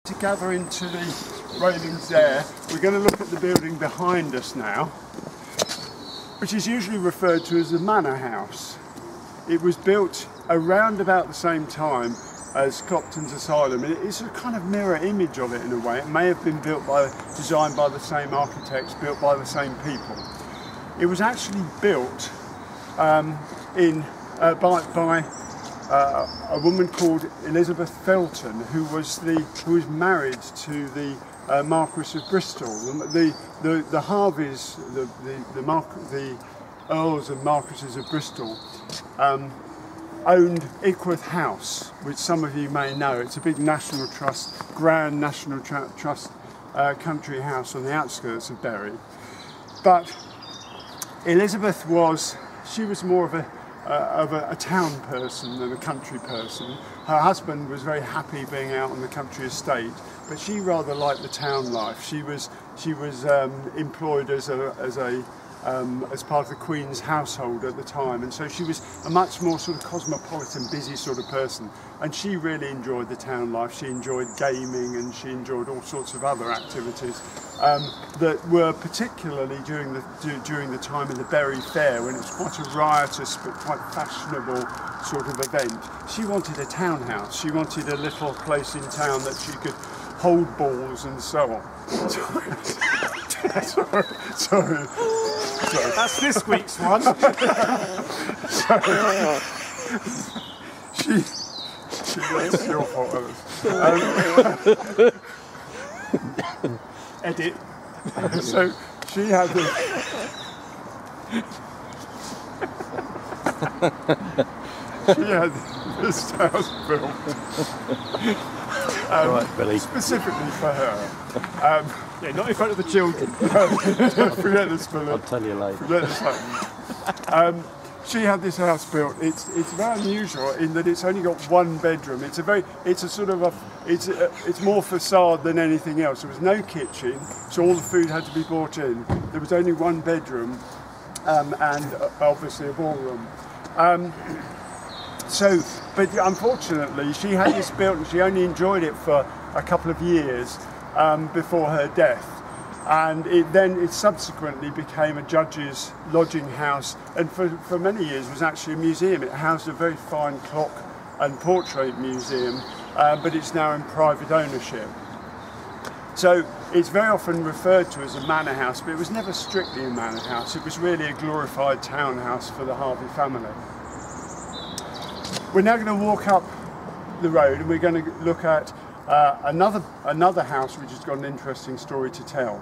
To gather into the railings there, we're going to look at the building behind us now, which is usually referred to as the Manor House. It was built around about the same time as Clopton's Asylum, and it's a kind of mirror image of it in a way. It may have been designed by the same architects, built by the same people. It was actually built by a woman called Elizabeth Felton, who was married to the Marquis of Bristol. The Harveys, the Earls and Marquises of Bristol, owned Ickworth House, which some of you may know. It's a big National Trust, grand National Trust country house on the outskirts of Bury. But Elizabeth was more of a town person than a country person. Her husband was very happy being out on the country estate, but she rather liked the town life. She was employed as part of the Queen's household at the time, and so she was a much more sort of cosmopolitan, busy sort of person. And she really enjoyed the town life. She enjoyed gaming, and she enjoyed all sorts of other activities that were particularly during the time of the Bury Fair, when it was quite a riotous but quite fashionable sort of event. She wanted a townhouse. She wanted a little place in town that she could hold balls and so on. Sorry. That's this week's one. That's your fault. Edit. So she had this. She had this house built. Right, Billy. Specifically for her. Yeah, not in front of the children. Forget this, Billy. I'll tell you later. Forget this. She had this house built. It's very unusual in that it's only got one bedroom. It's more facade than anything else. There was no kitchen, so all the food had to be brought in. There was only one bedroom, and obviously a ballroom. But unfortunately, she had this built, and she only enjoyed it for a couple of years before her death. And it subsequently became a judge's lodging house, and for many years was actually a museum. It housed a very fine clock and portrait museum, but it's now in private ownership. So it's very often referred to as a manor house, but it was never strictly a manor house. It was really a glorified townhouse for the Harvey family. We're now going to walk up the road, and we're going to look at another house which has got an interesting story to tell.